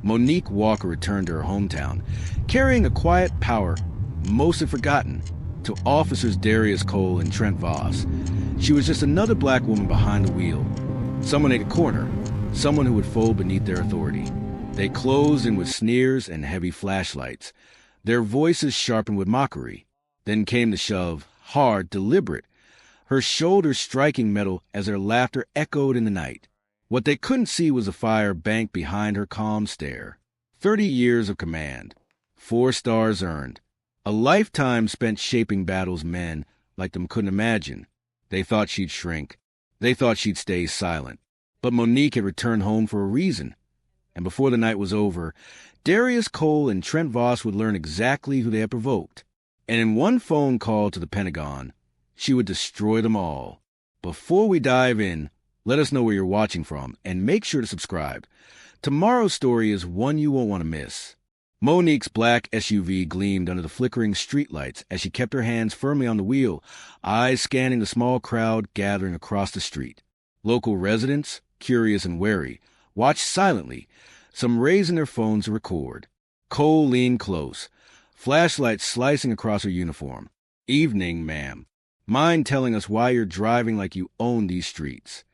Monique Walker returned to her hometown, carrying a quiet power mostly forgotten to Officers Darius Cole and Trent Voss. She was just another black woman behind the wheel, someone at a corner, someone who would fold beneath their authority. They closed in with sneers and heavy flashlights, their voices sharpened with mockery. Then came the shove, hard, deliberate, her shoulders striking metal as their laughter echoed in the night. What they couldn't see was a fire banked behind her calm stare. 30 years of command, 4 stars earned, a lifetime spent shaping battles men like them couldn't imagine. They thought she'd shrink. They thought she'd stay silent. But Monique had returned home for a reason. And before the night was over, Darius Cole and Trent Voss would learn exactly who they had provoked. And in one phone call to the Pentagon, she would destroy them all. Before we dive in, let us know where you're watching from, and make sure to subscribe. Tomorrow's story is one you won't want to miss. Monique's black SUV gleamed under the flickering streetlights as she kept her hands firmly on the wheel, eyes scanning the small crowd gathering across the street. Local residents, curious and wary, watched silently, some raising their phones to record. Cole leaned close, flashlights slicing across her uniform. "Evening, ma'am. Mind telling us why you're driving like you own these streets?"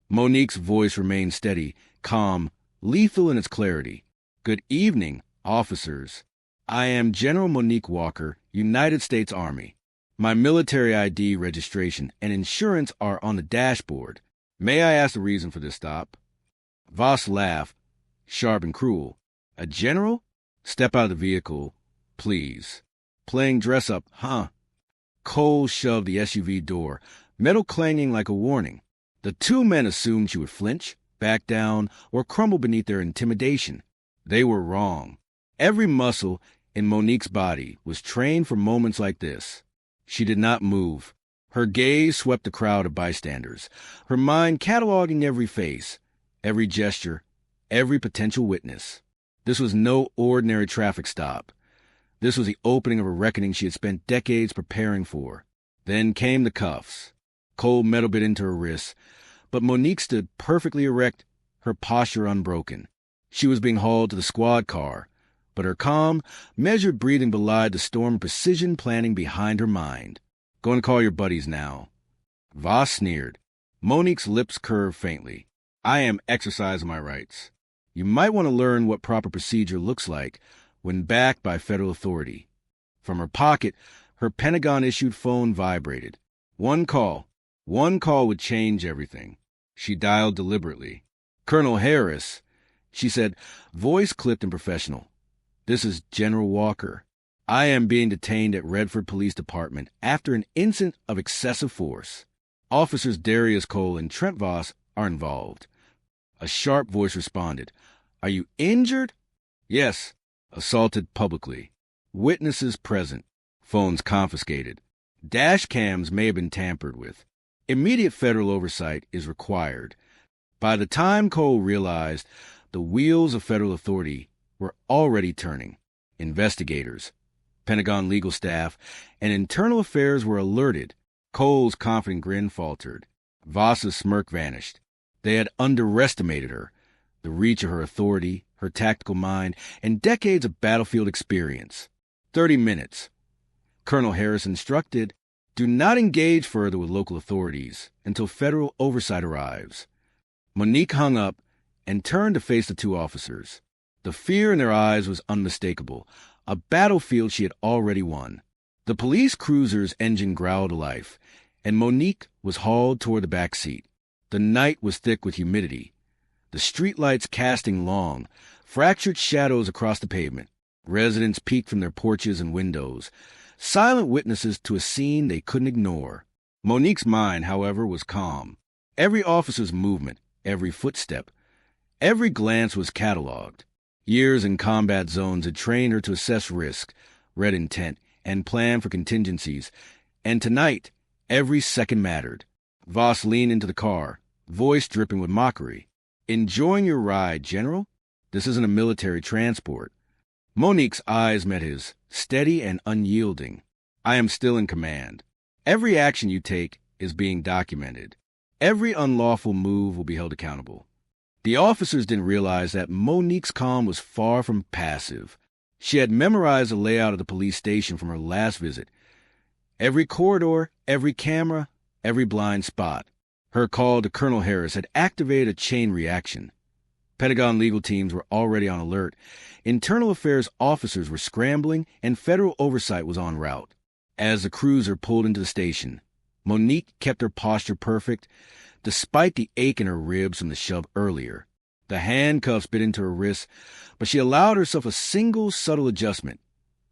Monique's voice remained steady, calm, lethal in its clarity. "Good evening, officers. I am General Monique Walker, United States Army. My military ID registration and insurance are on the dashboard. May I ask the reason for this stop?" Voss laughed, sharp and cruel. "A general? Step out of the vehicle, please. Playing dress-up, huh?" Cole shoved the SUV door, metal clanging like a warning. The 2 men assumed she would flinch, back down, or crumble beneath their intimidation. They were wrong. Every muscle in Monique's body was trained for moments like this. She did not move. Her gaze swept the crowd of bystanders, her mind cataloging every face, every gesture, every potential witness. This was no ordinary traffic stop. This was the opening of a reckoning she had spent decades preparing for. Then came the cuffs. Cold metal bit into her wrists, but Monique stood perfectly erect, her posture unbroken. She was being hauled to the squad car, but her calm, measured breathing belied the storm of precision planning behind her mind. "Go and call your buddies now." Voss sneered. Monique's lips curved faintly. "I am exercising my rights. You might want to learn what proper procedure looks like when backed by federal authority." From her pocket, her Pentagon-issued phone vibrated. One call would change everything. She dialed deliberately. "Colonel Harris," she said, voice clipped and professional. "This is General Walker. I am being detained at Redford Police Department after an incident of excessive force. Officers Darius Cole and Trent Voss are involved." A sharp voice responded. "Are you injured?" "Yes. Assaulted publicly. Witnesses present. Phones confiscated. Dash cams may have been tampered with. Immediate federal oversight is required." By the time Cole realized, the wheels of federal authority were already turning. Investigators, Pentagon legal staff, and internal affairs were alerted. Cole's confident grin faltered. Voss's smirk vanished. They had underestimated her, the reach of her authority, her tactical mind, and decades of battlefield experience. 30 minutes. Colonel Harris instructed, "Do not engage further with local authorities until federal oversight arrives." Monique hung up and turned to face the 2 officers. The fear in their eyes was unmistakable, a battlefield she had already won. The police cruiser's engine growled to life, and Monique was hauled toward the back seat. The night was thick with humidity, the streetlights casting long, fractured shadows across the pavement. Residents peeked from their porches and windows, silent witnesses to a scene they couldn't ignore. Monique's mind, however, was calm. Every officer's movement, every footstep, every glance was cataloged. Years in combat zones had trained her to assess risk, read intent, and plan for contingencies. And tonight, every second mattered. Voss leaned into the car, voice dripping with mockery. "Enjoying your ride, General? This isn't a military transport." Monique's eyes met his, steady and unyielding. "I am still in command. Every action you take is being documented. Every unlawful move will be held accountable." The officers didn't realize that Monique's calm was far from passive. She had memorized the layout of the police station from her last visit. Every corridor, every camera, every blind spot. Her call to Colonel Harris had activated a chain reaction. Pentagon legal teams were already on alert. Internal affairs officers were scrambling, and federal oversight was en route. As the cruiser pulled into the station, Monique kept her posture perfect, despite the ache in her ribs from the shove earlier. The handcuffs bit into her wrists, but she allowed herself a single subtle adjustment,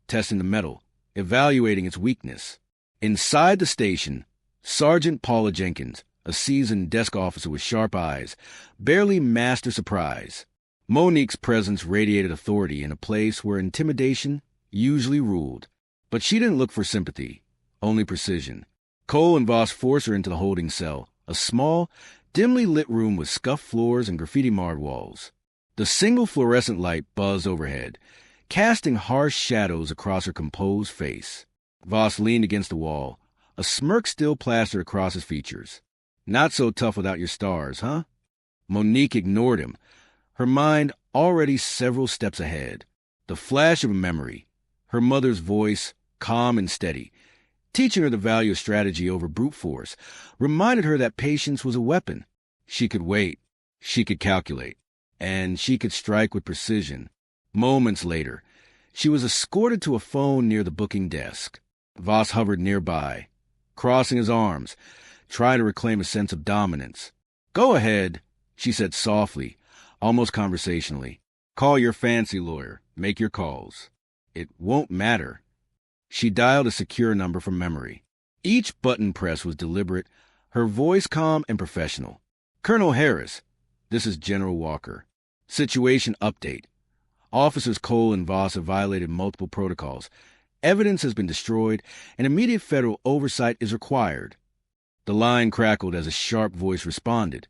testing the metal, evaluating its weakness. Inside the station, Sergeant Paula Jenkins, a seasoned desk officer with sharp eyes, barely masked her surprise. Monique's presence radiated authority in a place where intimidation usually ruled. But she didn't look for sympathy, only precision. Cole and Voss forced her into the holding cell, a small, dimly lit room with scuffed floors and graffiti-marred walls. The single fluorescent light buzzed overhead, casting harsh shadows across her composed face. Voss leaned against the wall, a smirk still plastered across his features. Not so tough without your stars, huh? Monique ignored him, her mind already several steps ahead. The flash of a memory, her mother's voice, calm and steady, teaching her the value of strategy over brute force, reminded her that patience was a weapon. She could wait, she could calculate, and she could strike with precision. Moments later, she was escorted to a phone near the booking desk. Voss hovered nearby, crossing his arms, trying to reclaim a sense of dominance. "Go ahead," she said softly, almost conversationally. "Call your fancy lawyer. Make your calls. It won't matter." She dialed a secure number from memory. Each button press was deliberate, her voice calm and professional. "Colonel Harris, this is General Walker. Situation update. Officers Cole and Voss have violated multiple protocols. Evidence has been destroyed, and immediate federal oversight is required." The line crackled as a sharp voice responded.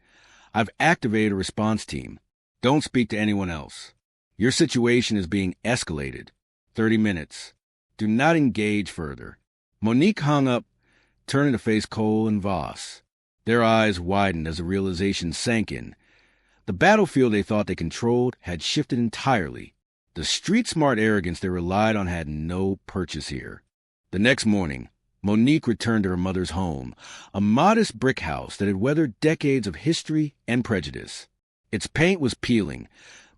"I've activated a response team. Don't speak to anyone else. Your situation is being escalated. 30 minutes. Do not engage further." Monique hung up, turning to face Cole and Voss. Their eyes widened as the realization sank in. The battlefield they thought they controlled had shifted entirely. The street-smart arrogance they relied on had no purchase here. The next morning, Monique returned to her mother's home, a modest brick house that had weathered decades of history and prejudice. Its paint was peeling,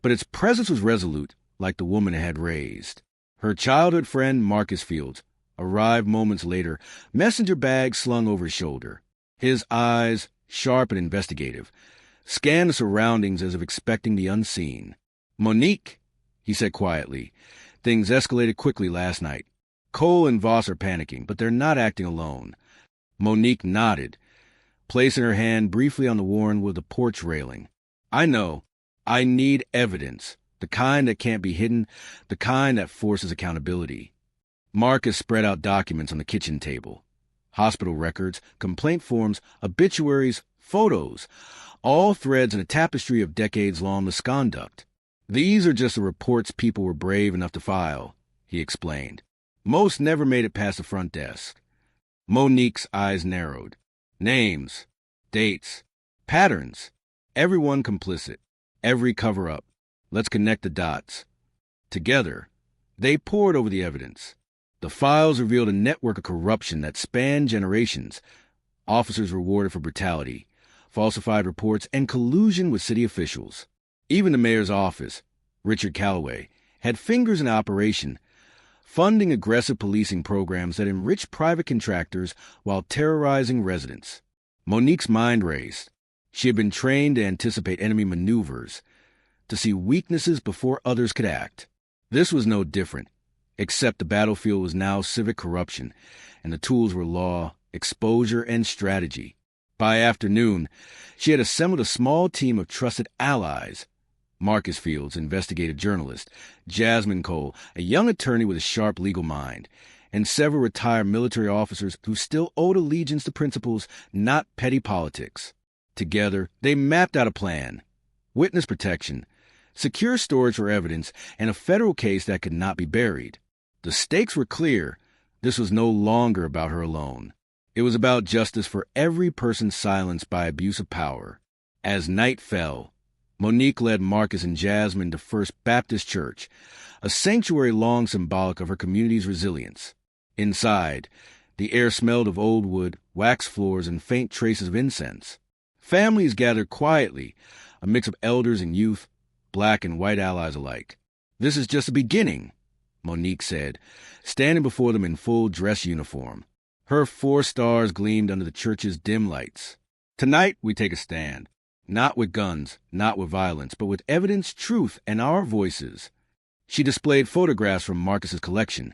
but its presence was resolute, like the woman it had raised. Her childhood friend, Marcus Fields, arrived moments later, messenger bag slung over his shoulder. His eyes, sharp and investigative, scanned the surroundings as if expecting the unseen. "Monique," he said quietly, "things escalated quickly last night. Cole and Voss are panicking, but they're not acting alone." Monique nodded, placing her hand briefly on the worn wood of the porch railing. "I know. I need evidence. The kind that can't be hidden, the kind that forces accountability." Marcus spread out documents on the kitchen table. Hospital records, complaint forms, obituaries, photos, all threads in a tapestry of decades-long misconduct. "These are just the reports people were brave enough to file," he explained. "Most never made it past the front desk." Monique's eyes narrowed. "Names, dates, patterns, everyone complicit, every cover-up. Let's connect the dots." Together, they pored over the evidence. The files revealed a network of corruption that spanned generations. Officers rewarded for brutality, falsified reports, and collusion with city officials. Even the mayor's office, Richard Calloway, had fingers in operation, funding aggressive policing programs that enriched private contractors while terrorizing residents. Monique's mind raced. She had been trained to anticipate enemy maneuvers, to see weaknesses before others could act. This was no different, except the battlefield was now civic corruption, and the tools were law, exposure, and strategy. By afternoon, she had assembled a small team of trusted allies. Marcus Fields, investigative journalist, Jasmine Cole, a young attorney with a sharp legal mind, and several retired military officers who still owed allegiance to principles, not petty politics. Together, they mapped out a plan: witness protection, secure storage for evidence, and a federal case that could not be buried. The stakes were clear. This was no longer about her alone. It was about justice for every person silenced by abuse of power. As night fell, Monique led Marcus and Jasmine to First Baptist Church, a sanctuary long symbolic of her community's resilience. Inside, the air smelled of old wood, waxed floors, and faint traces of incense. Families gathered quietly, a mix of elders and youth, black and white allies alike. "This is just the beginning," Monique said, standing before them in full dress uniform. Her 4 stars gleamed under the church's dim lights. "Tonight we take a stand. Not with guns, not with violence, but with evidence, truth, and our voices." She displayed photographs from Marcus's collection.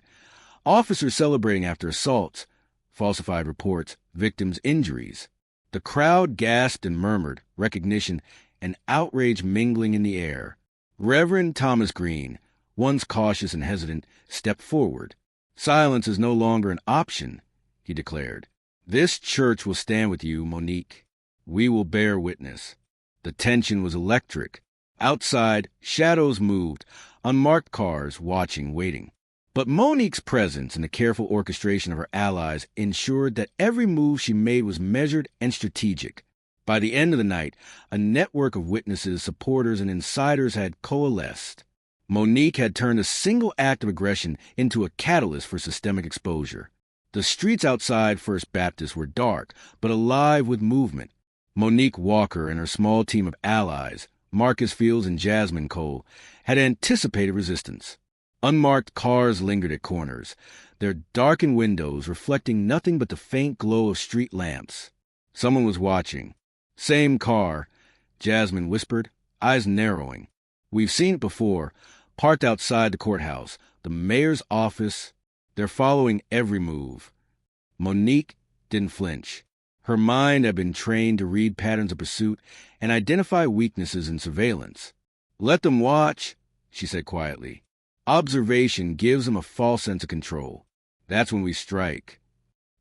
Officers celebrating after assaults, falsified reports, victims' injuries. The crowd gasped and murmured, recognition and outrage mingling in the air. Reverend Thomas Green, once cautious and hesitant, stepped forward. "Silence is no longer an option," he declared. "This church will stand with you, Monique. We will bear witness." The tension was electric. Outside, shadows moved, unmarked cars watching, waiting. But Monique's presence and the careful orchestration of her allies ensured that every move she made was measured and strategic. By the end of the night, a network of witnesses, supporters, and insiders had coalesced. Monique had turned a single act of aggression into a catalyst for systemic exposure. The streets outside First Baptist were dark, but alive with movement. Monique Walker and her small team of allies, Marcus Fields and Jasmine Cole, had anticipated resistance. Unmarked cars lingered at corners, their darkened windows reflecting nothing but the faint glow of street lamps. Someone was watching. "Same car," Jasmine whispered, eyes narrowing. "We've seen it before, parked outside the courthouse, the mayor's office. They're following every move." Monique didn't flinch. Her mind had been trained to read patterns of pursuit and identify weaknesses in surveillance. "Let them watch," she said quietly. "Observation gives them a false sense of control. That's when we strike."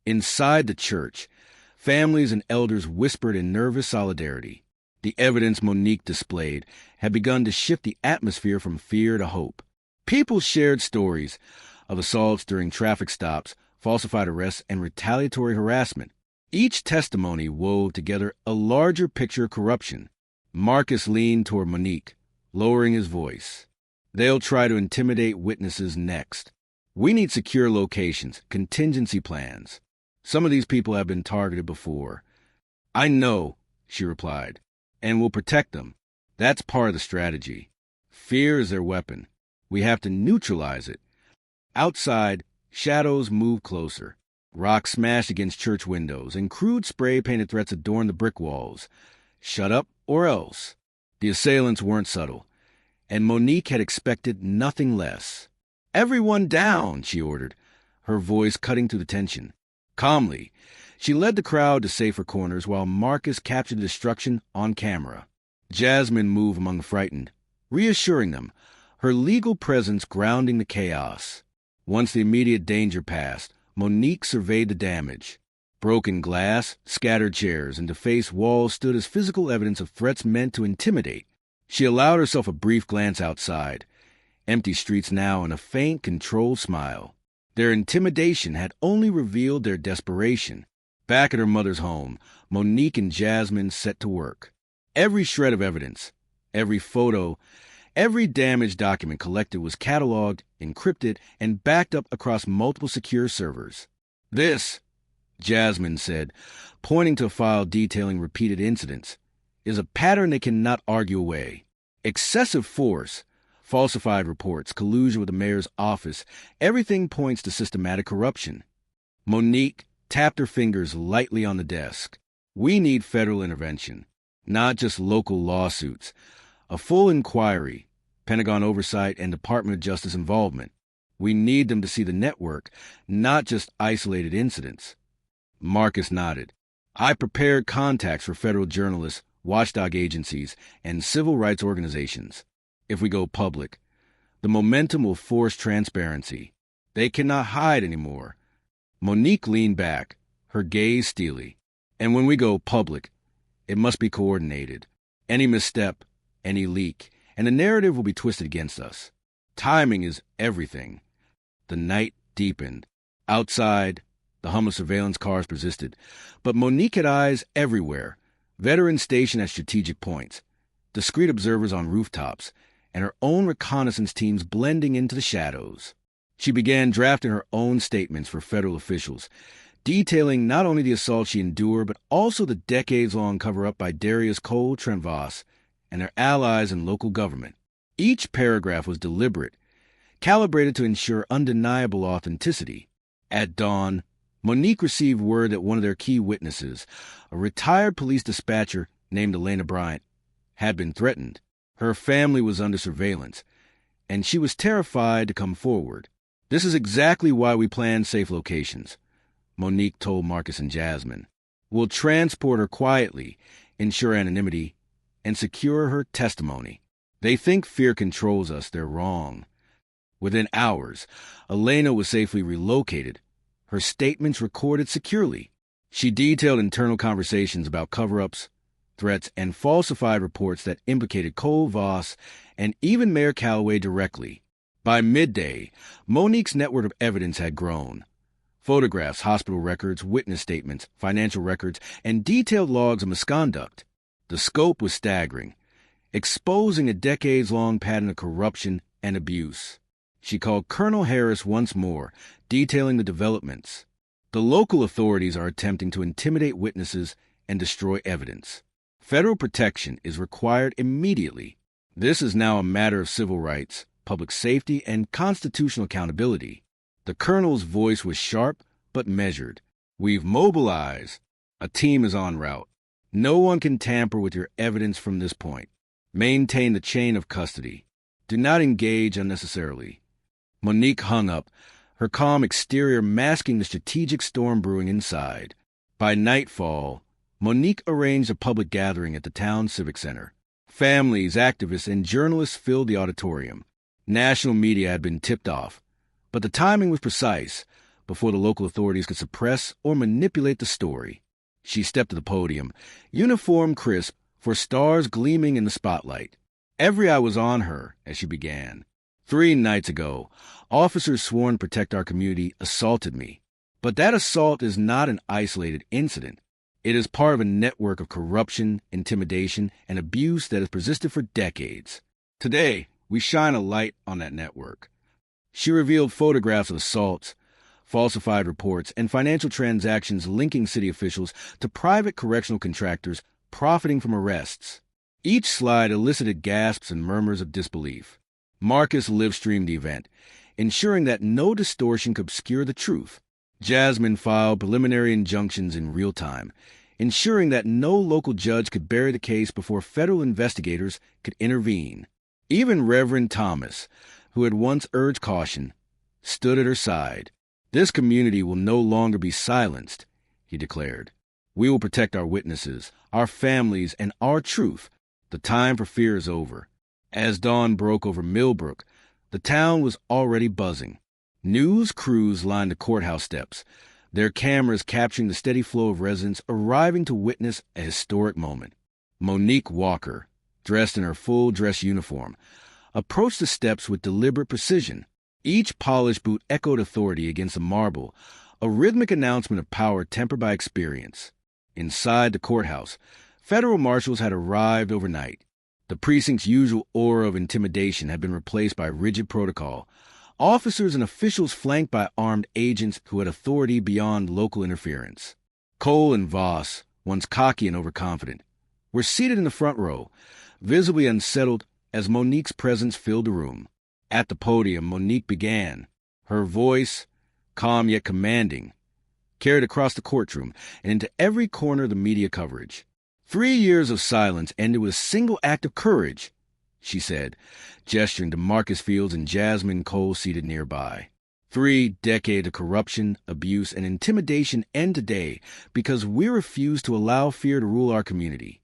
Inside the church, families and elders whispered in nervous solidarity. The evidence Monique displayed had begun to shift the atmosphere from fear to hope. People shared stories of assaults during traffic stops, falsified arrests, and retaliatory harassment. Each testimony wove together a larger picture of corruption. Marcus leaned toward Monique, lowering his voice. "They'll try to intimidate witnesses next. We need secure locations, contingency plans. Some of these people have been targeted before." "I know," she replied, "and we'll protect them. That's part of the strategy. Fear is their weapon. We have to neutralize it." Outside, shadows moved closer. Rocks smashed against church windows, and crude spray-painted threats adorned the brick walls. "Shut up or else." The assailants weren't subtle, and Monique had expected nothing less. "Everyone down," she ordered, her voice cutting through the tension. Calmly, she led the crowd to safer corners while Marcus captured the destruction on camera. Jasmine moved among the frightened, reassuring them, her legal presence grounding the chaos. Once the immediate danger passed, Monique surveyed the damage. Broken glass, scattered chairs, and defaced walls stood as physical evidence of threats meant to intimidate. She allowed herself a brief glance outside. Empty streets now and a faint, controlled smile. Their intimidation had only revealed their desperation. Back at her mother's home, Monique and Jasmine set to work. Every shred of evidence, every photo, every damaged document collected was cataloged, encrypted, and backed up across multiple secure servers. "This," Jasmine said, pointing to a file detailing repeated incidents, "is a pattern they cannot argue away. Excessive force, falsified reports, collusion with the mayor's office, everything points to systematic corruption." Monique tapped her fingers lightly on the desk. "We need federal intervention, not just local lawsuits. A full inquiry, Pentagon oversight, and Department of Justice involvement. We need them to see the network, not just isolated incidents." Marcus nodded. "I prepared contacts for federal journalists, watchdog agencies, and civil rights organizations. If we go public, the momentum will force transparency. They cannot hide anymore." Monique leaned back, her gaze steely. "And when we go public, it must be coordinated. Any misstep, any leak, and the narrative will be twisted against us. Timing is everything." The night deepened. Outside, the hum of surveillance cars persisted, but Monique had eyes everywhere, veterans stationed at strategic points. discreet observers on rooftops, and her own reconnaissance teams blending into the shadows. She began drafting her own statements for federal officials, detailing not only the assault she endured, but also the decades-long cover-up by Darius Cole Trent Voss and their allies in local government. Each paragraph was deliberate, calibrated to ensure undeniable authenticity. At dawn, Monique received word that one of their key witnesses, a retired police dispatcher named Elena Bryant, had been threatened. Her family was under surveillance, and she was terrified to come forward. "This is exactly why we plan safe locations," Monique told Marcus and Jasmine. "We'll transport her quietly, ensure anonymity, and secure her testimony. They think fear controls us. They're wrong." Within hours, Elena was safely relocated, her statements recorded securely. She detailed internal conversations about cover-ups, threats, and falsified reports that implicated Cole Voss and even Mayor Calloway directly. By midday, Monique's network of evidence had grown. Photographs, hospital records, witness statements, financial records, and detailed logs of misconduct. The scope was staggering, exposing a decades-long pattern of corruption and abuse. She called Colonel Harris once more, detailing the developments. The local authorities are attempting to intimidate witnesses and destroy evidence. Federal protection is required immediately. This is now a matter of civil rights, public safety, and constitutional accountability. The colonel's voice was sharp but measured. "We've mobilized. A team is en route. No one can tamper with your evidence from this point. Maintain the chain of custody. Do not engage unnecessarily." Monique hung up, her calm exterior masking the strategic storm brewing inside. By nightfall, Monique arranged a public gathering at the town civic center. Families, activists, and journalists filled the auditorium. National media had been tipped off, but the timing was precise, before the local authorities could suppress or manipulate the story. She stepped to the podium, uniform crisp, for stars gleaming in the spotlight. Every eye was on her as she began. 3 nights ago, officers sworn to protect our community assaulted me. But that assault is not an isolated incident. It is part of a network of corruption, intimidation, and abuse that has persisted for decades. Today, we shine a light on that network. She revealed photographs of assaults, falsified reports, and financial transactions linking city officials to private correctional contractors profiting from arrests. Each slide elicited gasps and murmurs of disbelief. Marcus live-streamed the event, ensuring that no distortion could obscure the truth. Jasmine filed preliminary injunctions in real time, ensuring that no local judge could bury the case before federal investigators could intervene. Even Reverend Thomas, who had once urged caution, stood at her side. "This community will no longer be silenced," he declared. "We will protect our witnesses, our families, and our truth. The time for fear is over." As dawn broke over Millbrook, the town was already buzzing. News crews lined the courthouse steps, their cameras capturing the steady flow of residents arriving to witness a historic moment. Monique Walker, dressed in her full dress uniform, approached the steps with deliberate precision. Each polished boot echoed authority against the marble, a rhythmic announcement of power tempered by experience. Inside the courthouse, federal marshals had arrived overnight. The precinct's usual aura of intimidation had been replaced by rigid protocol, officers and officials flanked by armed agents who had authority beyond local interference. Cole and Voss, once cocky and overconfident, were seated in the front row, visibly unsettled as Monique's presence filled the room. At the podium, Monique began, her voice, calm yet commanding, carried across the courtroom and into every corner of the media coverage. 3 years of silence ended with a single act of courage, she said, gesturing to Marcus Fields and Jasmine Cole seated nearby. 3 decades of corruption, abuse, and intimidation end today because we refuse to allow fear to rule our community.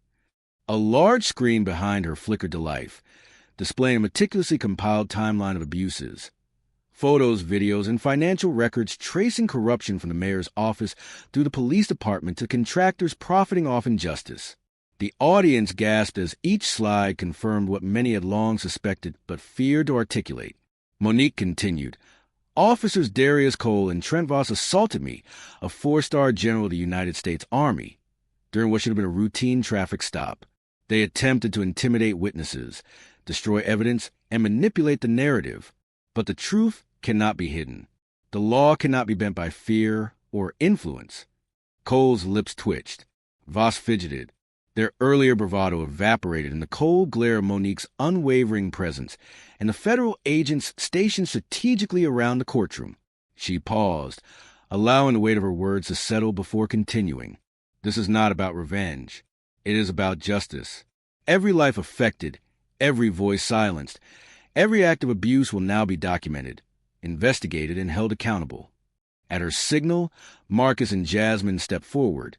A large screen behind her flickered to life, displaying a meticulously compiled timeline of abuses. Photos, videos, and financial records tracing corruption from the mayor's office through the police department to contractors profiting off injustice. The audience gasped as each slide confirmed what many had long suspected but feared to articulate. Monique continued, "Officers Darius Cole and Trent Voss assaulted me, a 4-star general of the United States Army, during what should have been a routine traffic stop. They attempted to intimidate witnesses, destroy evidence, and manipulate the narrative. But the truth cannot be hidden. The law cannot be bent by fear or influence. Cole's lips twitched. Voss fidgeted. Their earlier bravado evaporated in the cold glare of Monique's unwavering presence and the federal agents stationed strategically around the courtroom. She paused, allowing the weight of her words to settle before continuing. This is not about revenge. It is about justice. Every life affected, every voice silenced, every act of abuse will now be documented, investigated, and held accountable. At her signal, Marcus and Jasmine stepped forward,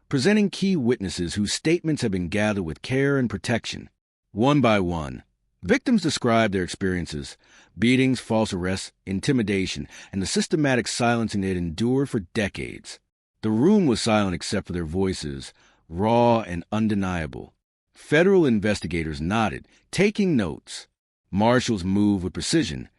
presenting key witnesses whose statements had been gathered with care and protection. One by one, victims described their experiences, beatings, false arrests, intimidation, and the systematic silencing they had endured for decades. The room was silent except for their voices, raw and undeniable. Federal investigators nodded, taking notes. Marshals moved with precision,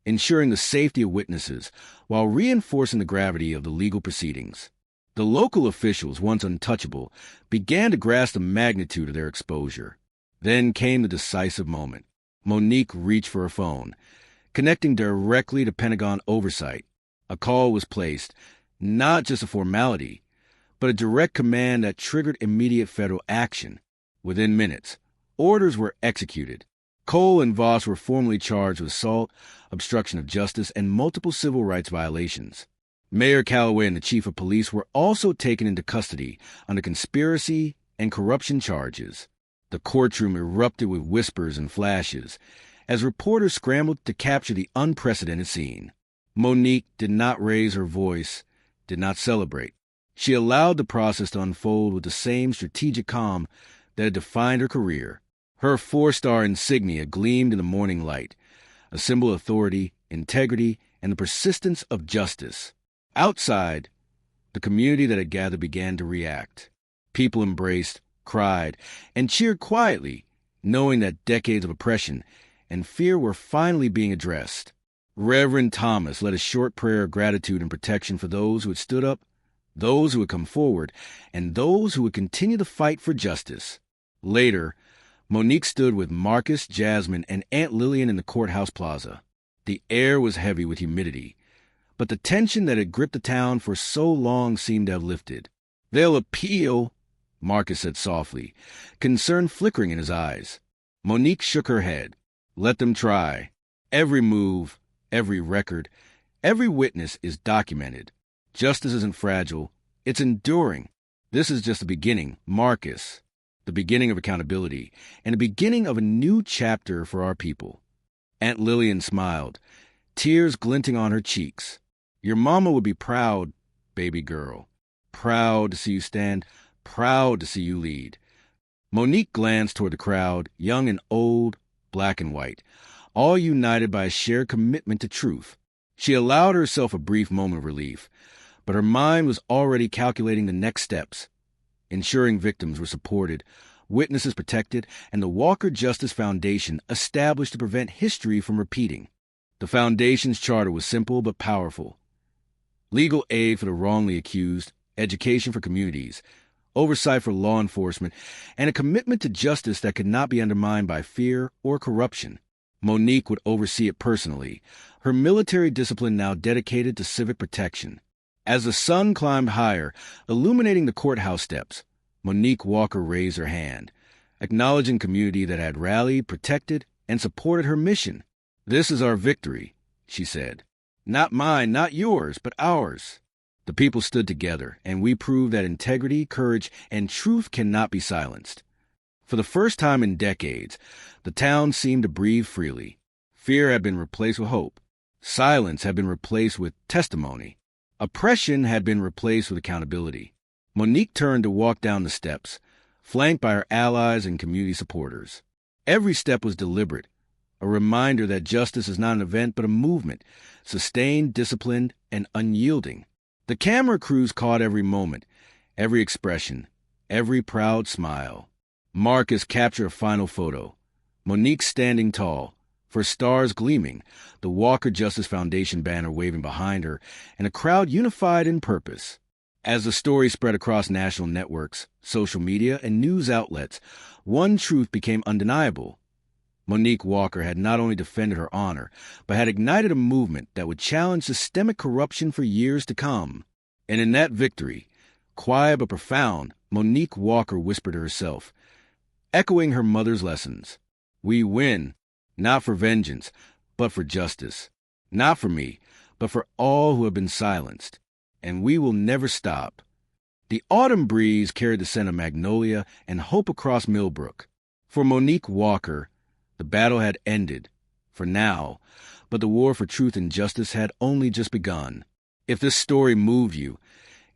ensuring the safety of witnesses while reinforcing the gravity of the legal proceedings. The local officials, once untouchable, began to grasp the magnitude of their exposure. Then came the decisive moment. Monique reached for her phone, connecting directly to Pentagon oversight. A call was placed, not just a formality, but a direct command that triggered immediate federal action. Within minutes, orders were executed. Cole and Voss were formally charged with assault, obstruction of justice, and multiple civil rights violations. Mayor Calloway and the chief of police were also taken into custody under conspiracy and corruption charges. The courtroom erupted with whispers and flashes as reporters scrambled to capture the unprecedented scene. Monique did not raise her voice, did not celebrate. She allowed the process to unfold with the same strategic calm that had defined her career. Her 4-star insignia gleamed in the morning light, a symbol of authority, integrity, and the persistence of justice. Outside, the community that had gathered began to react. People embraced, cried, and cheered quietly, knowing that decades of oppression and fear were finally being addressed. Reverend Thomas led a short prayer of gratitude and protection for those who had stood up, those who had come forward, and those who would continue the fight for justice. Later, Monique stood with Marcus, Jasmine, and Aunt Lillian in the courthouse plaza. The air was heavy with humidity, but the tension that had gripped the town for so long seemed to have lifted. "They'll appeal," Marcus said softly, concern flickering in his eyes. Monique shook her head. "Let them try. Every move, every record, every witness is documented. Justice isn't fragile. It's enduring. This is just the beginning, Marcus. The beginning of accountability, and the beginning of a new chapter for our people." Aunt Lillian smiled, tears glinting on her cheeks. "Your mama would be proud, baby girl. Proud to see you stand, proud to see you lead." Monique glanced toward the crowd, young and old, black and white, all united by a shared commitment to truth. She allowed herself a brief moment of relief, but her mind was already calculating the next steps. Ensuring victims were supported, witnesses protected, and the Walker Justice Foundation established to prevent history from repeating. The foundation's charter was simple but powerful. Legal aid for the wrongly accused, education for communities, oversight for law enforcement, and a commitment to justice that could not be undermined by fear or corruption. Monique would oversee it personally, her military discipline now dedicated to civic protection. As the sun climbed higher, illuminating the courthouse steps, Monique Walker raised her hand, acknowledging community that had rallied, protected, and supported her mission. "This is our victory," she said. "Not mine, not yours, but ours." The people stood together, and we proved that integrity, courage, and truth cannot be silenced. For the first time in decades, the town seemed to breathe freely. Fear had been replaced with hope. Silence had been replaced with testimony. Oppression had been replaced with accountability. Monique turned to walk down the steps, flanked by her allies and community supporters. Every step was deliberate, a reminder that justice is not an event but a movement, sustained, disciplined, and unyielding. The camera crews caught every moment, every expression, every proud smile. Marcus captured a final photo. Monique standing tall, her stars gleaming, the Walker Justice Foundation banner waving behind her, and a crowd unified in purpose. As the story spread across national networks, social media, and news outlets, one truth became undeniable. Monique Walker had not only defended her honor, but had ignited a movement that would challenge systemic corruption for years to come. And in that victory, quiet but profound, Monique Walker whispered to herself, echoing her mother's lessons, "We win, not for vengeance, but for justice. Not for me, but for all who have been silenced. And we will never stop." The autumn breeze carried the scent of magnolia and hope across Millbrook. For Monique Walker, the battle had ended, for now, but the war for truth and justice had only just begun. If this story moved you,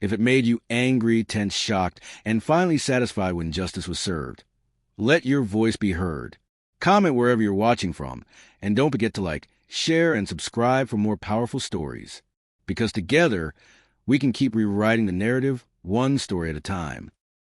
if it made you angry, tense, shocked, and finally satisfied when justice was served, let your voice be heard. Comment wherever you're watching from, and don't forget to like, share, and subscribe for more powerful stories. Because together, we can keep rewriting the narrative one story at a time.